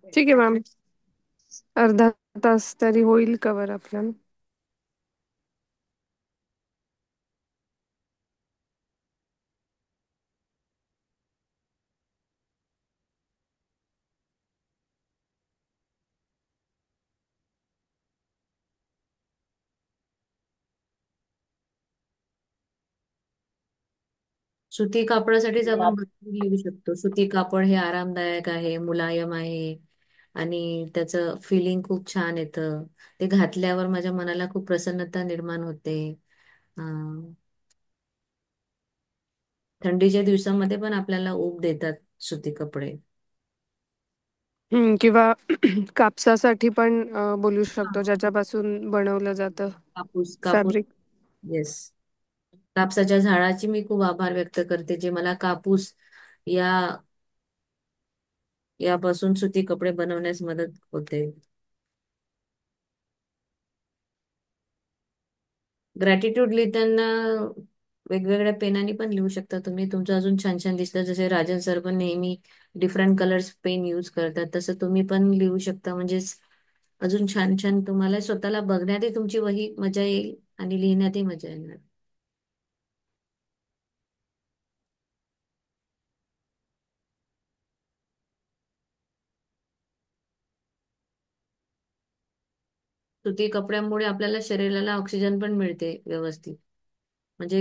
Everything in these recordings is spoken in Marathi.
ठीक आहे मॅम. अर्धा तास तरी होईल कवर आपल्याला. सुती कापडासाठीच आपण भरपूर लिहू शकतो. सुती कापड हे आरामदायक आहे, मुलायम आहे आणि त्याचं फिलिंग खूप छान येतं. ते घातल्यावर माझ्या मनाला खूप प्रसन्नता निर्माण होते. अं, थंडीच्या दिवसामध्ये पण आपल्याला ऊब देतात सुती कपडे. किंवा कापसासाठी पण बोलू हा. शकतो, ज्याच्यापासून बनवलं जातं कापूस कापूस. फॅब्रिक. येस. कापसाच्या झाडाची मी खूप आभार व्यक्त करते, जे मला कापूस या यापासून सुती कपडे बनवण्यास मदत होते. ग्रॅटिट्यूड लिहिताना वेगवेगळ्या पेनाने पण लिहू शकता तुम्ही. तुमचं अजून छान छान दिसतं. जसे राजन सर पण नेहमी डिफरंट कलर्स पेन यूज करतात, तसं तुम्ही पण लिहू शकता. म्हणजेच अजून छान छान तुम्हाला स्वतःला बघण्यातही तुमची वही मजा येईल आणि लिहिण्यातही मजा येणार. सुती कपड्यामुळे आपल्याला शरीराला ऑक्सिजन पण मिळते व्यवस्थित. म्हणजे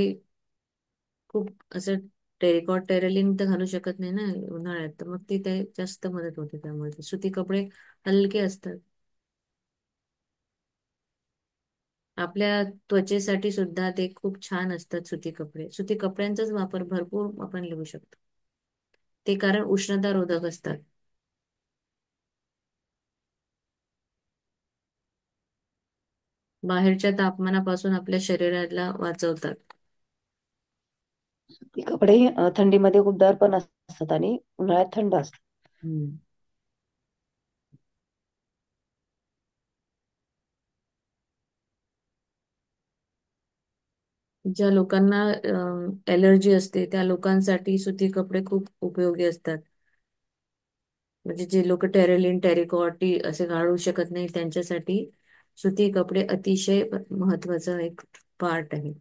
खूप असं टेरिकॉट टेरेलिन तर घालू शकत नाही ना उन्हाळ्यात, तर मग ती ते जास्त मदत होते. त्यामुळे ते सुती कपडे हलके असतात. आपल्या त्वचेसाठी सुद्धा ते खूप छान असतात सुती कपडे. सुती कपड्यांचाच वापर भरपूर आपण लिहू शकतो. ते कारण उष्णता रोधक असतात. बाहेरच्या तापमानापासून आपल्या शरीराला वाचवतात. ती कपडे थंडीमध्ये उबदार पण असतात आणि उन्हाळ्यात थंड असतात. हम्म. ज्या लोकांना एलर्जी असते त्या लोकांसाठी सुती कपडे खूप उपयोगी असतात. म्हणजे जे लोक टेरेलिन टेरिकॉटी असे घालू शकत नाही त्यांच्यासाठी सुती कपडे अतिशय महत्वाचा एक पार्ट आहे.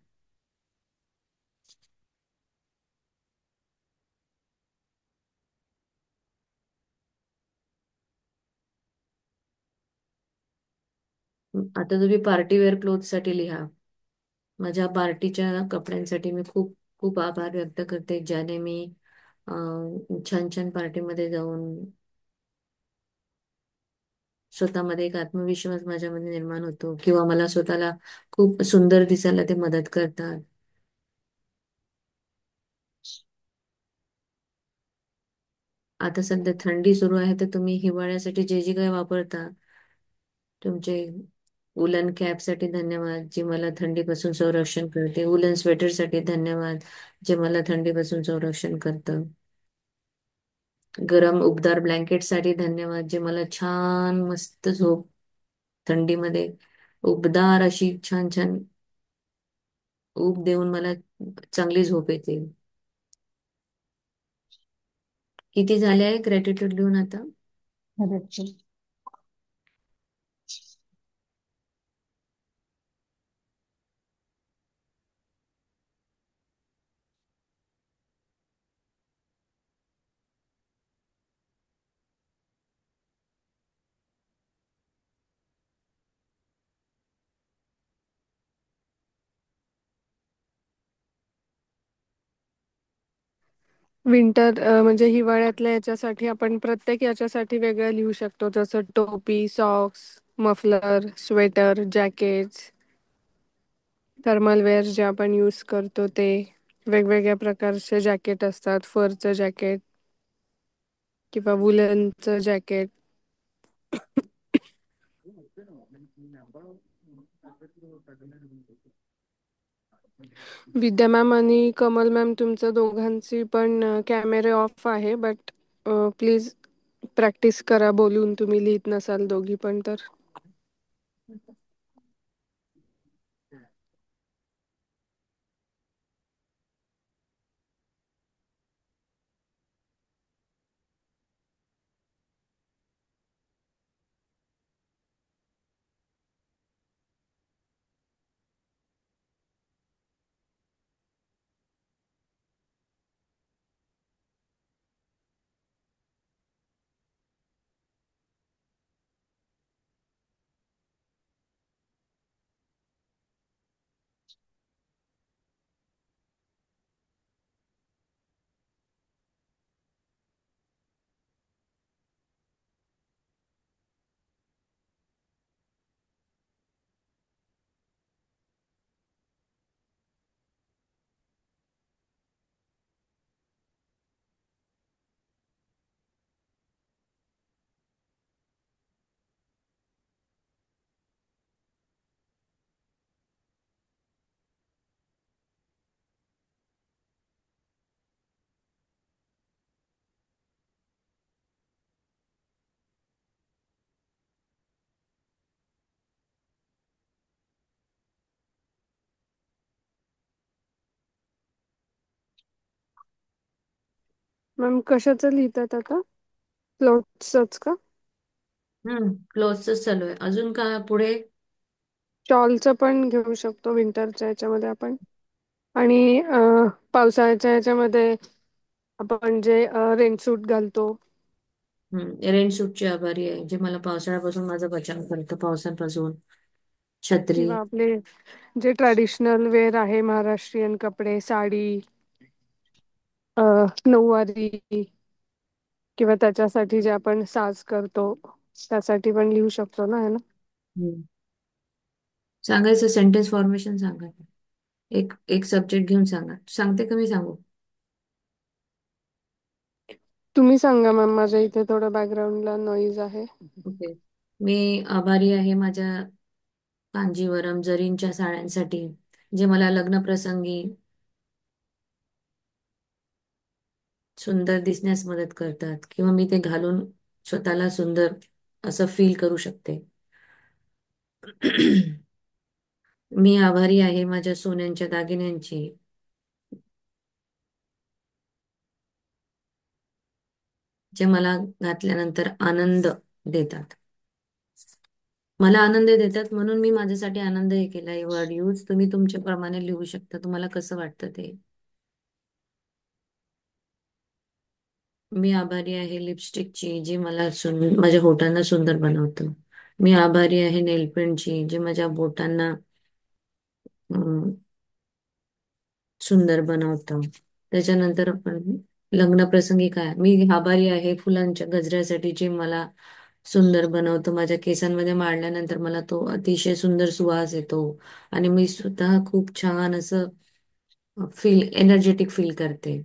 आता तुम्ही पार्टीवेअर क्लोथ साठी लिहा. माझ्या पार्टीच्या कपड्यांसाठी मी खूप खूप आभार व्यक्त करते, ज्याने मी छान छान पार्टीमध्ये जाऊन स्वतःमध्ये एक आत्मविश्वास माझ्यामध्ये निर्माण होतो, किंवा मला स्वतःला खूप सुंदर दिसायला ते मदत करतात. आता सध्या थंडी सुरू आहे, तर तुम्ही हिवाळ्यासाठी जे जे काही वापरता, तुमचे उलन कॅपसाठी धन्यवाद, जे मला थंडीपासून संरक्षण करते. उलन स्वेटरसाठी धन्यवाद, जे मला थंडीपासून संरक्षण करतं. गरम उबदार ब्लँकेटसाठी धन्यवाद, जे मला छान मस्त झोप थंडीमध्ये उबदार अशी छान छान ऊब देऊन मला चांगली झोप येते. किती झाले आहे ग्रॅटिट्यूड लिहून आता? विंटर म्हणजे हिवाळ्यातल्या याच्यासाठी आपण प्रत्येक याच्यासाठी वेगळं लिहू शकतो, जसं टोपी, socks, muffler, sweater, jackets, thermal wear जे आपण यूज करतो ते. वेगवेगळ्या प्रकारचे जॅकेट असतात, फरचं जॅकेट किंवा वुलनचं जॅकेट. विद्या मॅम आणि कमल मॅम, तुमचं दोघांची पण कॅमेरे ऑफ आहे, बट प्लीज प्रॅक्टिस करा बोलून. तुम्ही लिहित नसाल दोघी पण तर. मॅम कशाचं लिहितात आता? क्लोथ्सच का? क्लोथ्सच चालू आहे. अजून का पुढे? शॉलचं पण घेऊ शकतो विंटरच्या याच्यामध्ये आपण. आणि पावसाळ्याच्या याच्यामध्ये आपण जे रेनसूट घालतो. रेनसूटची आभारी आहे, जे मला पावसाळ्यापासून माझा बचाव करतं, पावसापासून. छत्री. किंवा आपले जे ट्रॅडिशनल वेअर आहे, महाराष्ट्रीयन कपडे, साडी, नऊवारी, किंवा त्याच्यासाठी जे आपण साज करतो त्यासाठी पण लिहू शकतो ना, है ना? हम्म. सांगायचं सेंटेन्स फॉर्मेशन सांगा. एक एक सब्जेक्ट घेऊन सांगा. सांगते का मी सांगू? तुम्ही सांगा मॅम, माझ्या इथे थोडं बॅकग्राऊंडला नॉईज आहे. ओके. मी आभारी आहे माझ्या कांजीवरम जरींच्या साड्यांसाठी, जे मला लग्न प्रसंगी सुंदर दिसण्यास मदत करतात, किंवा मी ते घालून स्वतःला सुंदर असं फील करू शकते. मी आभारी आहे माझ्या सोन्यांच्या दागिन्यांची, जे मला घातल्यानंतर आनंद देतात. मला आनंद देतात म्हणून मी माझ्यासाठी आनंद हे केला. हे वर्ड यूज तुम्ही तुमच्या प्रमाणे लिहू शकता, तुम्हाला कसं वाटतं ते. मी आभारी आहे लिपस्टिकची, जी मला माझ्या होठांना सुंदर बनवतं. मी आभारी आहे नेलपेंटची, जे माझ्या बोटांना अं, सुंदर बनवतं. त्याच्यानंतर आपण लग्न प्रसंगी काय, मी आभारी आहे फुलांच्या गजऱ्यासाठी, जे मला सुंदर बनवतं. माझ्या केसांमध्ये माळल्यानंतर मला तो अतिशय सुंदर सुवास येतो, आणि मी स्वतः खूप छान असं एनर्जेटिक फील करते.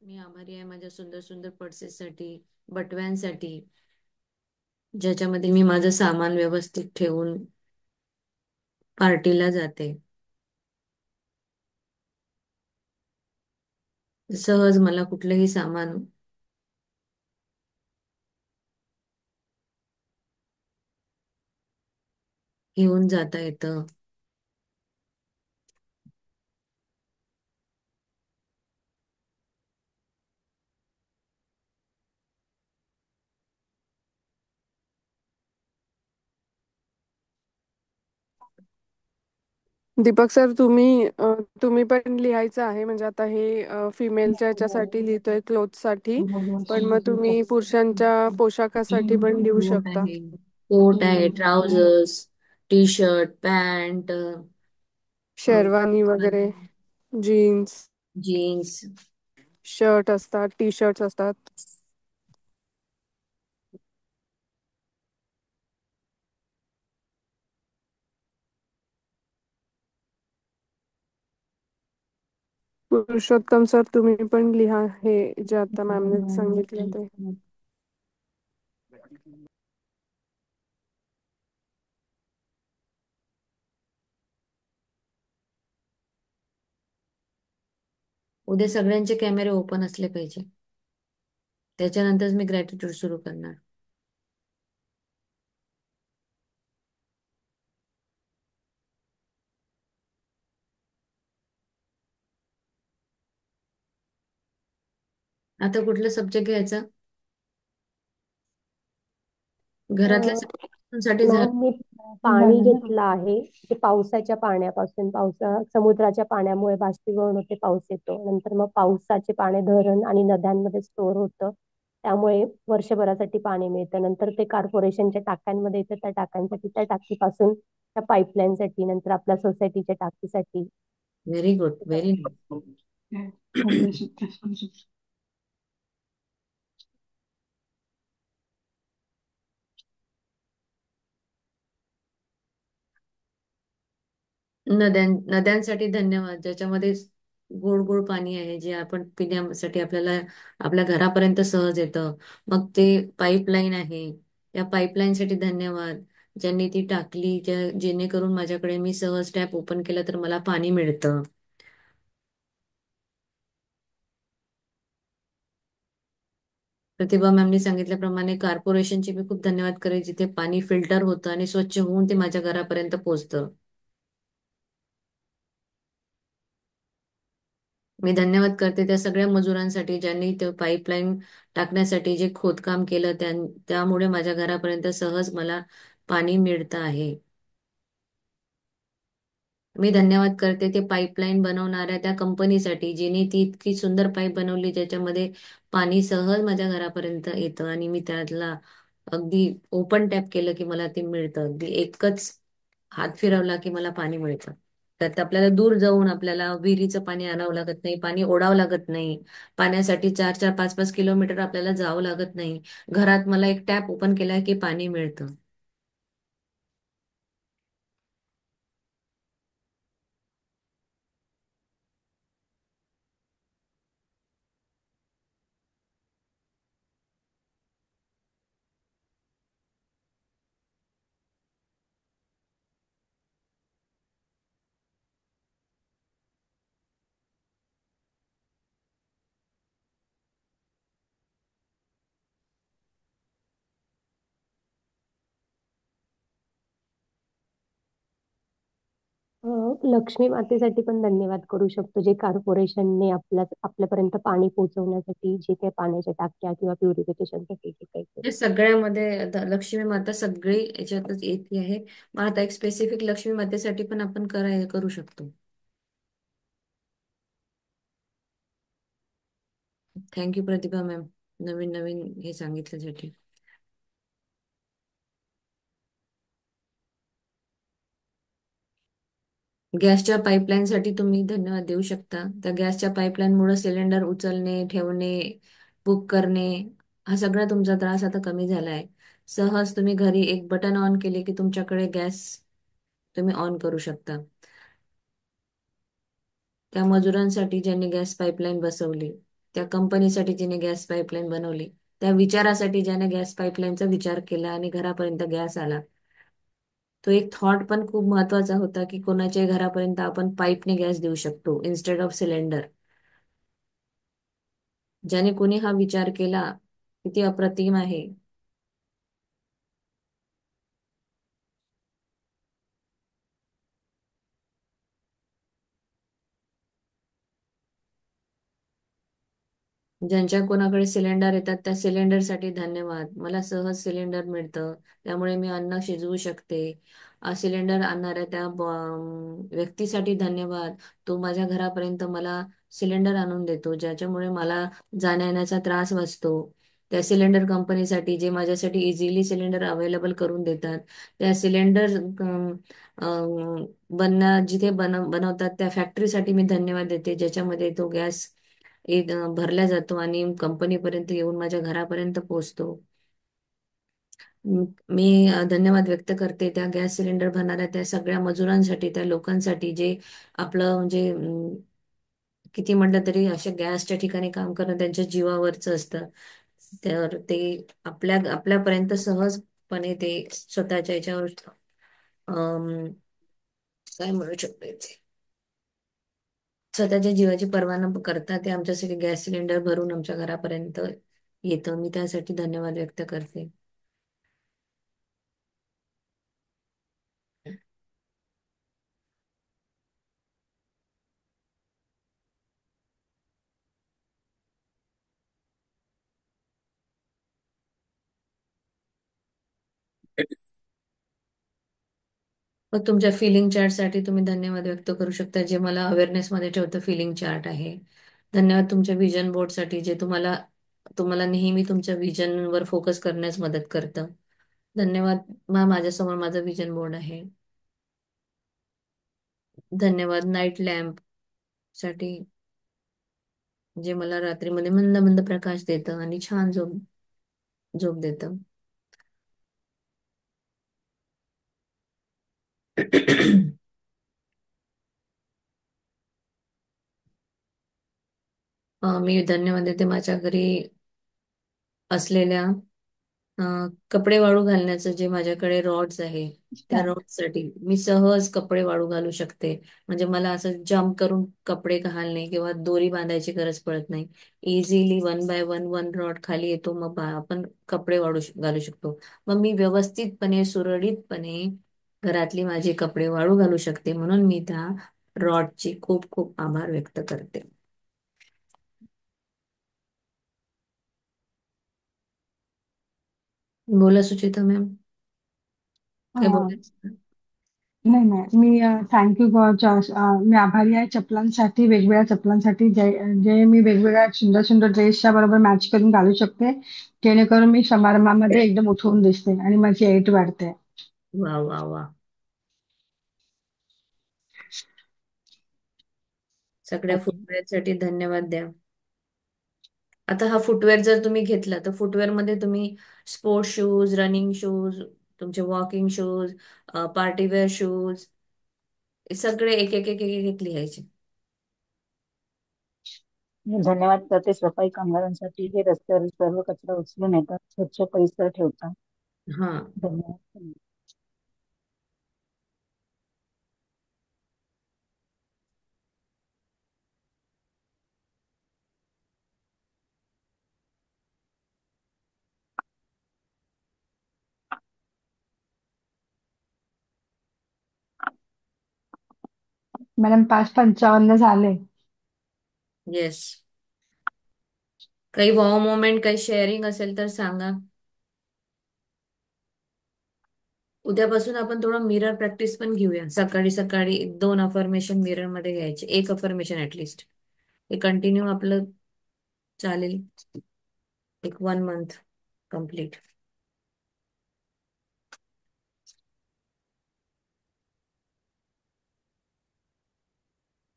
मी आभारी आहे माझ्या सुंदर सुंदर पर्सेससाठी, बटव्यांसाठी, ज्याच्यामध्ये मी माझं सामान व्यवस्थित ठेवून पार्टीला जाते. सहज मला कुठलंही सामान घेऊन जाता येतं. दीपक सर, तुम्ही पण लिहायचं आहे म्हणजे आता हे फिमेलच्या याच्यासाठी लिहितोय क्लोथसाठी, पण मग तुम्ही पुरुषांच्या पोशाखासाठी पण लिहू कोट शकता. आहे, कोट आहे, trousers, T shirt, pant, sherwani वगैरे, जीन्स, जीन्स. शर्ट असतात, टी शर्ट्स असतात. पुरुषोत्तम सर, तुम्ही पण लिहा हे जे आता मॅमने सांगितलं ते. उद्या सगळ्यांचे कॅमेरे ओपन असले पाहिजे, त्याच्यानंतर मी ग्रॅटिट्यूड सुरू करणार. आता कुठलं सब्जेक्ट घ्यायचा? घरातल्या साठी मॅम, झालं. मी पाणी घेतलं आहे. ते पावसाच्या पाण्यापासून, समुद्राच्या पाण्यामुळे बाष्पीभवन होते, पाऊस येतो. नंतर मग पावसाचे पाणी धरण आणि नद्यांमध्ये स्टोअर होतं, त्यामुळे वर्षभरासाठी पाणी मिळतं. नंतर ते कॉर्पोरेशनच्या टाक्यांमध्ये येतं, त्या टाक्यांसाठी, त्या टाकीपासून त्या पाईपलाईनसाठी, नंतर आपल्या सोसायटीच्या टाकीसाठी. Very good, very. नद्यांसाठी धन्यवाद, ज्याच्यामध्ये गोड गोड पाणी आहे, जे आपण पिण्यासाठी आपल्याला आपल्या घरापर्यंत सहज येतं. मग ते पाईपलाईन आहे, त्या पाईपलाईन साठी धन्यवाद, ज्यांनी ती टाकली, जेणेकरून माझ्याकडे मी सहज टॅप ओपन केलं तर मला पाणी मिळतं. प्रतिभा मॅमनी सांगितल्याप्रमाणे कॉर्पोरेशनचे मी खूप धन्यवाद करेन, जिथे पाणी फिल्टर होतं आणि स्वच्छ होऊन ते माझ्या घरापर्यंत पोहोचतं. मी धन्यवाद करते त्या सगळ्या मजुरांसाठी ज्यांनी ते पाईपलाईन टाकण्यासाठी जे खोदकाम केलं, त्यामुळे माझ्या घरापर्यंत सहज मला पाणी मिळतं आहे. मी धन्यवाद करते ते पाईपलाईन बनवणाऱ्या त्या कंपनीसाठी, जिने ती इतकी सुंदर पाईप बनवली ज्याच्यामध्ये पाणी सहज माझ्या घरापर्यंत येतं आणि मी त्यातला अगदी ओपन टॅप केलं की मला ते मिळतं. अगदी एकच हात फिरवला की मला पाणी मिळतं. त्यात आपल्याला दूर जाऊन आपल्याला विहिरीचं पाणी आणावं लागत नाही, पाणी ओढावं लागत नाही. पाण्यासाठी 4-4, 5-5 किलोमीटर आपल्याला जावं लागत नाही. घरात मला एक टॅप ओपन केला की पाणी मिळतं. लक्ष्मी मातेसाठी पण धन्यवाद करू शकतो, जे कॉर्पोरेशनने आपल्यापर्यंत पाणी पोहोचवण्यासाठी जे काही पाण्याच्या टाक्या किंवा प्युरिफिकेशनसाठी जे काही हे केलं. सगळ्यामध्ये आता लक्ष्मी माता सगळी याच्यातच येते आहे. मग आता एक स्पेसिफिक लक्ष्मी मातेसाठी पण आपण करू शकतो. थँक्यू प्रतिभा मॅम, नवीन नवीन हे सांगितल्यासाठी. गॅसच्या पाईपलाईन साठी तुम्ही धन्यवाद देऊ शकता. त्या गॅसच्या पाईपलाईन मुळे सिलेंडर उचलणे, ठेवणे, बुक करणे हा सगळा तुमचा त्रास आता कमी झाला आहे. सहज तुम्ही घरी एक बटन ऑन केले की तुमच्याकडे गॅस तुम्ही ऑन करू शकता. त्या मजुरांसाठी ज्यांनी गॅस पाईपलाईन बसवली, त्या कंपनीसाठी जिने गॅस पाईपलाईन बनवली, त्या विचारासाठी ज्याने गॅस पाईपलाईनचा विचार केला आणि घरापर्यंत गॅस आला, तो एक थॉट पण खूप महत्वाचा होता की कोणाच्याही घरापर्यंत आपण पाईपने गॅस देऊ शकतो इन्स्टेड ऑफ सिलेंडर. ज्याने कोणी हा विचार केला किती अप्रतिम आहे. ज्यांच्या कोणाकडे सिलेंडर येतात त्या सिलेंडरसाठी धन्यवाद. मला सहज सिलेंडर मिळतं, त्यामुळे मी अन्न शिजवू शकते. सिलेंडर आणणाऱ्या त्या व्यक्तीसाठी धन्यवाद. तो माझ्या घरापर्यंत मला सिलेंडर आणून देतो, ज्याच्यामुळे मला जाण्या येण्याचा त्रास वाचतो. त्या सिलेंडर कंपनीसाठी जे माझ्यासाठी इझिली सिलेंडर अवेलेबल करून देतात. त्या सिलेंडर जिथे बनवतात त्या फॅक्टरीसाठी मी धन्यवाद देते, ज्याच्यामध्ये तो गॅस भरला जातो आणि कंपनीपर्यंत येऊन माझ्या घरापर्यंत पोहोचतो. मी धन्यवाद व्यक्त करते त्या गॅस सिलेंडर भरणाऱ्या त्या सगळ्या मजुरांसाठी, त्या लोकांसाठी जे आपलं म्हणजे किती म्हटलं तरी अशा गॅसच्या ठिकाणी काम करणं त्यांच्या जीवावरचं असतं. तर ते आपल्यापर्यंत सहजपणे ते स्वतःच्या याच्यावर अम, काय म्हणू शकतो याचे, स्वतःच्या जीवाची पर्वा न करता ते आमच्यासाठी गॅस सिलेंडर भरून आमच्या घरापर्यंत येतं. मी त्यासाठी धन्यवाद व्यक्त करते. मग तुमच्या फिलिंग चार्ट साठी तुम्ही धन्यवाद व्यक्त करू शकता, जे मला अवेअरनेस मध्ये ठेवतं. फिलिंग चार्ट आहे. धन्यवाद तुमच्या विजन बोर्ड साठी, जे तुम्हाला तुम्हाला नेहमी तुमच्या विजन वर फोकस करण्यास मदत करतं. धन्यवाद. माझ्यासमोर माझं विजन बोर्ड आहे. धन्यवाद नाईट लॅम्प साठी, जे मला रात्रीमध्ये मंद मंद प्रकाश देतं आणि छान झोप झोप देतं. मी धन्यवाद देते माझ्या घरी असलेल्या कपडे वाळू घालण्याचं जे माझ्याकडे रॉड्स आहे, त्या स्टँड. रॉड्ससाठी मी सहज कपडे वाळू घालू शकते. म्हणजे मला असं जम्प करून कपडे घालणे किंवा दोरी बांधायची गरज पडत नाही. Easily one by one one rod खाली येतो, मग आपण कपडे घालू शकतो. मग मी व्यवस्थितपणे सुरळीतपणे घरातली माझी कपडे वाळू घालू शकते. म्हणून मी त्या रॉडची खूप खूप आभार व्यक्त करते. बोला सुचिता मॅम, काय अं, बोलायचं? नाही नाही, मी थँक्यू मी आभारी आहे चपलांसाठी, वेगवेगळ्या चपलांसाठी, जे जे मी वेगवेगळ्या सुंदर सुंदर ड्रेसच्या बरोबर मॅच करून घालू शकते, जेणेकरून मी समारंभामध्ये एकदम उठून दिसते आणि माझी ऐट वाढते. वा वा वा, सगळ्या ओके. फुटवेअरसाठी धन्यवाद द्या. आता हा फुटवेअर जर तुम्ही घेतला तर फुटवेअर मध्ये तुम्ही स्पोर्ट्स शूज, रनिंग शूज, तुमचे वॉकिंग शूज, पार्टीवेअर शूज, सगळे एक एक एक एक एक लिहायचे. मी धन्यवाद करते सफाई कामगारांसाठी, हे रस्त्यावर सर्व कचरा उचलून येतात, स्वच्छ परिसर ठेवतात. हा, धन्यवाद. मॅडम 5:55 झाले. येस. काही वॉव मोमेंट, काही शेअरिंग असेल तर सांगा. उद्यापासून आपण थोडं मिरर प्रॅक्टिस पण घेऊया. सकाळी सकाळी 2 अफर्मेशन मिरर मध्ये घ्यायचे, एक अफर्मेशन ऍटलिस्ट. हे कंटिन्यू आपलं चालेल एक 1 मंथ कम्प्लीट.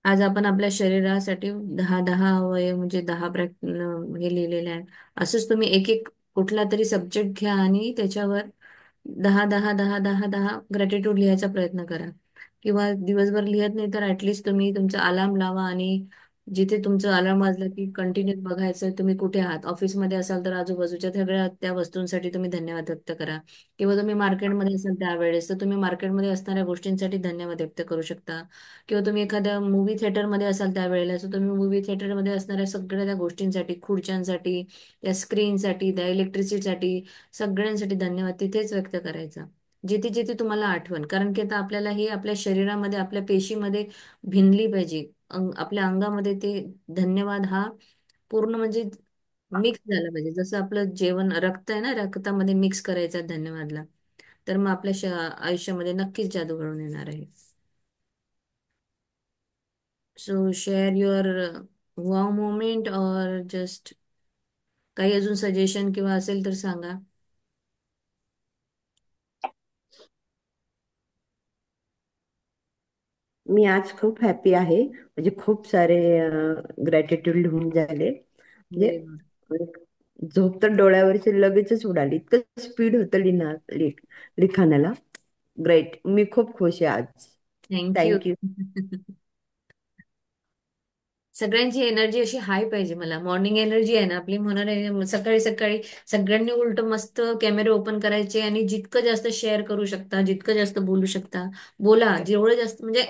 आज आपण आपल्या शरीरासाठी 10-10 अवयव म्हणजे 10 हे लिहिलेले आहे. असंच तुम्ही एक एक कुठला तरी सब्जेक्ट घ्या आणि त्याच्यावर 10-10-10-10-10 ग्रॅटिट्यूड लिहायचा प्रयत्न करा. किंवा दिवसभर लिहत नाही तर ऍटलिस्ट तुम्ही तुमचा अलार्म लावा आणि जिथे तुमचं अलार्म वाजलं की कंटिन्यू बघायचं तुम्ही कुठे आहात. ऑफिसमध्ये असाल तर आजूबाजूच्या सगळ्या त्या वस्तूंसाठी तुम्ही धन्यवाद व्यक्त करा. किंवा तुम्ही मार्केटमध्ये असाल त्यावेळेस तर तुम्ही मार्केटमध्ये असणाऱ्या गोष्टींसाठी धन्यवाद व्यक्त करू शकता. किंवा तुम्ही एखाद्या मूवी थिएटरमध्ये असाल त्यावेळेला तर तुम्ही मूवी थिएटरमध्ये असणाऱ्या सगळ्या त्या गोष्टींसाठी, खुर्च्यांसाठी, त्या स्क्रीनसाठी, त्या इलेक्ट्रिसिटीसाठी, सगळ्यांसाठी धन्यवाद तिथेच व्यक्त करायचा. जिथे जिथे तुम्हाला आठवण, कारण की आता आपल्याला हे आपल्या शरीरामध्ये, आपल्या पेशीमध्ये भिनली पाहिजे. आपल्या अंगामध्ये ते धन्यवाद हा पूर्ण म्हणजे मिक्स झाला पाहिजे. जसं आपलं जेवण रक्त आहे ना, रक्तामध्ये मिक्स करायचा धन्यवादला. तर मग आपल्या आयुष्यामध्ये नक्कीच जादू घडून येणार आहे. So share your wow moment और जस्ट काही अजून सजेशन किंवा असेल तर सांगा. मी आज खूप हॅपी आहे. म्हणजे खूप सारे ग्रॅटिट्यूड लिहून झाले. व्हेरी म्हणजे गुड. झोप तर डोळ्यावरची लगेचच उडाली, इतकं स्पीड होतं लिखाणाला. ग्रेट, मी खूप खुश आहे आज. थँक्यू. थँक्यू. सगळ्यांची एनर्जी अशी हाय पाहिजे. मला मॉर्निंग एनर्जी आहे ना आपली, म्हणून सकाळी सकाळी सगळ्यांनी उलट मस्त कॅमेरे ओपन करायचे आणि जितकं जास्त शेअर करू शकता, जितकं जास्त बोलू शकता बोला. जेवढं जास्त म्हणजे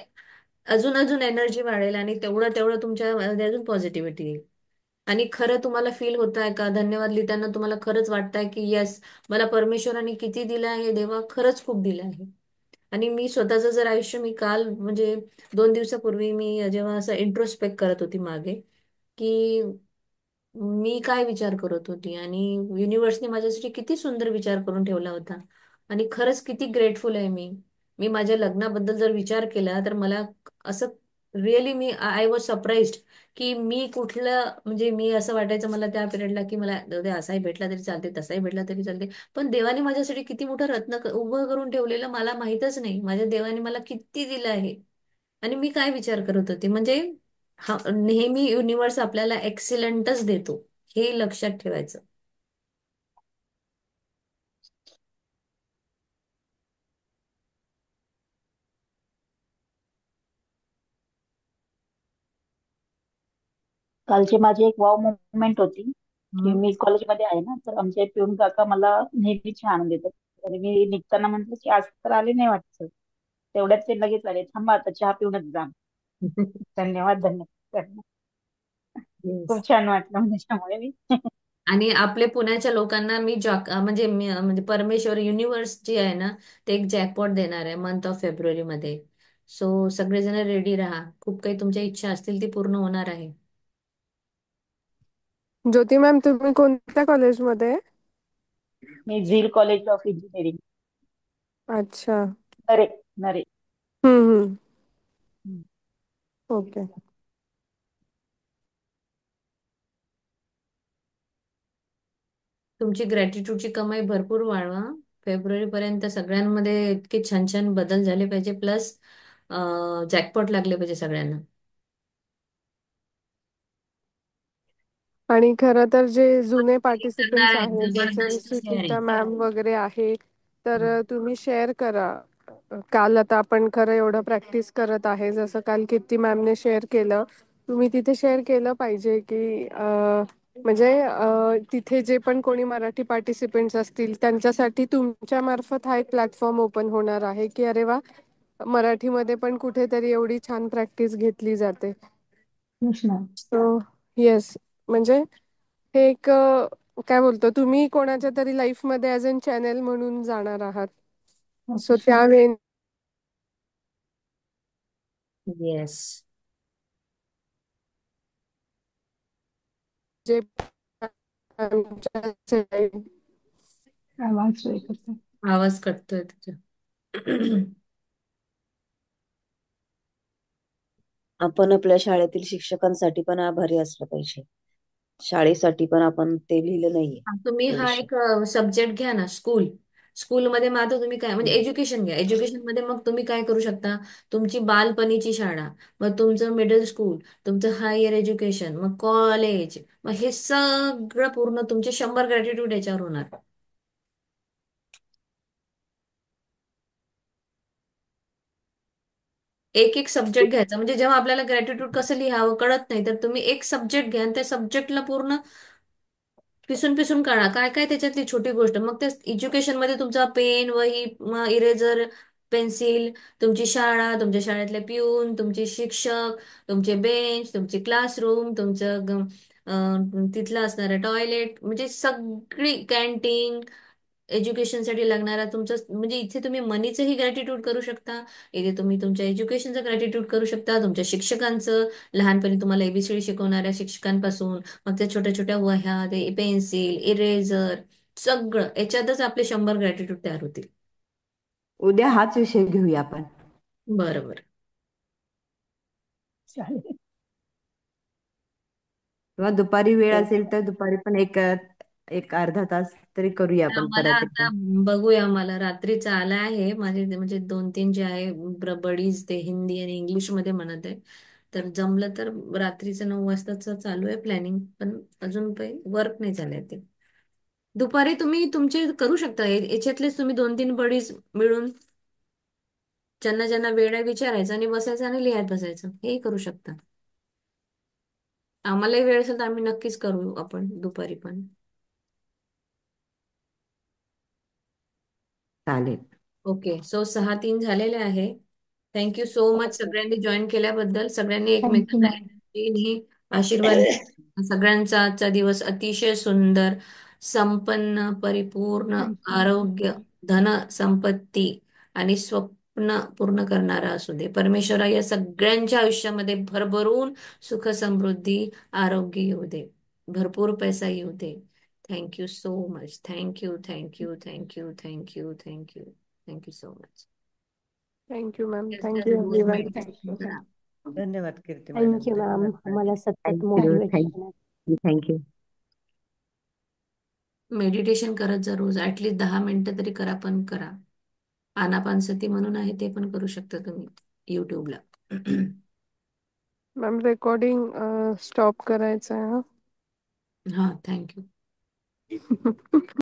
अजून अजून एनर्जी वाढेल आणि तेवढं तेवढं तुमच्या मध्ये अजून पॉझिटिव्हिटी येईल. आणि खरं तुम्हाला फील होत आहे का धन्यवाद लिहिताना, तुम्हाला खरंच वाटतंय की येस, मला परमेश्वराने किती दिलं आहे देवा, खरंच खूप दिलं आहे. आणि मी स्वतःचं जर आयुष्य, मी काल म्हणजे 2 दिवसापूर्वी मी जेव्हा असं इंट्रोस्पेक्ट करत होती मागे, की मी काय विचार करत होती आणि युनिव्हर्सने माझ्यासाठी किती सुंदर विचार करून ठेवला होता. आणि खरंच किती ग्रेटफुल आहे मी. मी माझ्या लग्नाबद्दल जर विचार केला तर मला असं really me I was surprised की मी कुठलं, म्हणजे मी असं वाटायचं मला त्या पिरियडला की मला जाऊ दे, असाही भेटला तरी चालते, तसाही भेटला तरी चालते. पण देवाने माझ्यासाठी किती मोठं रत्न उभं करून ठेवलेलं मला माहीतच नाही. माझ्या देवाने मला किती दिलं आहे. आणि मी काय विचार करत होते म्हणजे हा, नेहमी युनिव्हर्स आपल्याला एक्सिलंटच देतो, हे लक्षात ठेवायचं. कालची माझी एक वाव मुवमेंट होती. की मी कॉलेजमध्ये आहे ना, तर आमचे पिऊन काका मला नेहमी चहा आणून देतात. आणि मी निघताना म्हंटल की आज तर आले नाही वाटतं. तेवढ्यात ते लगेच आले, थांबा आता चहा पिऊनच जा. धन्यवाद धन्यवाद. खूप येस. छान वाटलं म्हणजे त्याच्यामुळे मी. आणि आपले पुण्याच्या लोकांना मी म्हणजे परमेश्वर युनिव्हर्स जी आहे ना, ते एक जॅकपॉट देणार आहे मंथ ऑफ फेब्रुवारी मध्ये. सो सगळेजण रेडी राहा, खूप काही तुमच्या इच्छा असतील ती पूर्ण होणार आहे. ज्योती मॅम, तुम्ही कोणत्या कॉलेजमध्ये आहे? मी झील कॉलेज ऑफ इंजिनिअरिंग, अच्छा. नरे नरे. हम्म. हम्म. ओके. तुमची ग्रॅटिट्यूडची कमाई भरपूर वाढवा. फेब्रुवारी पर्यंत सगळ्यांमध्ये इतके छान छान बदल झाले पाहिजे, प्लस जॅकपॉट लागले पाहिजे सगळ्यांना. आणि खरं तर जे जुने करणार पार्टिसिपेंट्स आहेत आहेत, जसे जबरदस्त सुचिता शेअरिंग. मॅम वगैरे आहे, तर तुम्ही शेअर करा. काल आता आपण खरं एवढं प्रॅक्टिस करत आहे, जसं काल कीर्ती मॅमने शेअर केलं, तुम्ही तिथे शेअर केलं पाहिजे की म्हणजे तिथे जे पण कोणी मराठी पार्टिसिपेंट्स असतील त्यांच्यासाठी तुमच्या मार्फत हा एक प्लॅटफॉर्म ओपन होणार आहे की अरे वा, मराठीमध्ये पण कुठेतरी एवढी छान प्रॅक्टिस घेतली जाते. Yes ma'am. सो येस, म्हणजे हे एक काय बोलतो, तुम्ही कोणाच्या तरी लाईफ मध्ये ऍज अन चॅनेल म्हणून जाणार आहात. Okay so sir. त्यावेळी येस. जे आमच्या आवाज ब्रेक होतोय. आवाज कटतोय तुझा. आपण आपल्या शाळेतील शिक्षकांसाठी पण आभारी असलं पाहिजे. शाळेसाठी पण आपण ते लिहिलं नाहीये तुम्ही तो हा विषय. एक सब्जेक्ट घ्या ना, स्कूलमध्ये मग आता तुम्ही काय म्हणजे हम्म. एज्युकेशन घ्या. एज्युकेशन मध्ये मग तुम्ही काय करू शकता, तुमची बालपणीची शाळा, मग तुमचं मिडल स्कूल, तुमचं हायर एज्युकेशन, मग कॉलेज, मग हे सगळं पूर्ण तुमचे 100 ग्रॅटिट्यूड याच्यावर होणार. एक एक सब्जेक्ट घ्यायचा, म्हणजे जेव्हा आपल्याला ग्रॅटिट्यूड कसं लिहावं कळत नाही, तर तुम्ही एक सब्जेक्ट घ्या आणि त्या सब्जेक्टला पूर्ण पिसून पिसून काढा, काय काय त्याच्यातली छोटी गोष्ट. मग त्या एज्युकेशन मध्ये तुमचा पेन, वही, इरेझर, पेन्सिल, तुमची शाळा, तुमच्या शाळेतले पिऊन, तुमचे शिक्षक, तुमचे बेंच, तुमची क्लासरूम, तुमचं तिथलं असणारं टॉयलेट, म्हणजे सगळी कॅन्टीन, एज्युकेशनसाठी लागणारा तुमचं, म्हणजे इथे तुम्ही मनीचंही ग्रॅटिट्यूड करू शकता, इथे तुम्ही तुमच्या एज्युकेशनचं ग्रॅटिट्यूड करू शकता, तुमच्या शिक्षकांचं, लहानपणी तुम्हाला एबीसीडी शिकवणाऱ्या शिक्षकांपासून, मग त्या छोट्या छोट्या वह्या, ते पेन्सिल, इरेझर, सगळं याच्यातच आपले 100 ग्रॅटिट्यूड तयार होतील. उद्या हाच विषय घेऊया आपण. बरोबर. चालेल. किंवा दुपारी वेळ Thank असेल तर दुपारी पण एक एक अर्धा तास तरी करूया आपण मला परत आता एकदा. बघूया, मला रात्रीचा आला आहे, माझे म्हणजे 2-3 जे आहे बडीज, ते हिंदी आणि इंग्लिश मध्ये म्हणत आहे, तर जमलं तर रात्रीचं 9 वाजताच चालू आहे प्लॅनिंग, पण अजून काही वर्क नाही झालंय ते. दुपारी तुम्ही तुमचे करू शकता, याच्यातलेच तुम्ही 2-3 बडीज मिळून ज्यांना ज्यांना वेळ आहे विचारायचं आणि बसायचं आणि लिहायत बसायचं, हेही करू शकता. आम्हालाही वेळ असेल तर आम्ही नक्कीच करू आपण दुपारी पण. चालेल. ओके, सो 6:03 झालेले आहे. Thank you so much you. सगळ्यांनी जॉईन केल्याबद्दल. सगळ्यांनी थँक्यू एकमेकांना मॅम. एनर्जी आशीर्वाद द्या. सगळ्यांचा आजचा दिवस अतिशय सुंदर, संपन्न, परिपूर्ण, थँक्यू मॅम. आरोग्य, धन, संपत्ती आणि स्वप्न पूर्ण करणारा असू दे. परमेश्वरा या सगळ्यांच्या आयुष्यामध्ये भरभरून सुख, समृद्धी, आरोग्य येऊ दे. भरपूर पैसा येऊ दे. Thank you so much. Thank you, thank you, thank you, thank you, thank you. Thank you so much. Thank you ma'am, Just thank you do a everyone. Thank you meditation ma'am. करा. धन्यवाद कीर्ती मॅडम, थँक्यू मॅम, धन्यवाद ताई. आम्हाला सतत थँक्यू. मोटिवेट करण्यात. थँक्यू. मेडिटेशन करत जा रोज, ऍटलीस्ट 10 मिनिटं तरी करा, पण करा. आनापानसती म्हणून आहे, ते पण करू शकता तुम्ही युट्यूबला. मॅम, रेकॉर्डिंग स्टॉप करायचं आहे हा, थँक्यू. हा.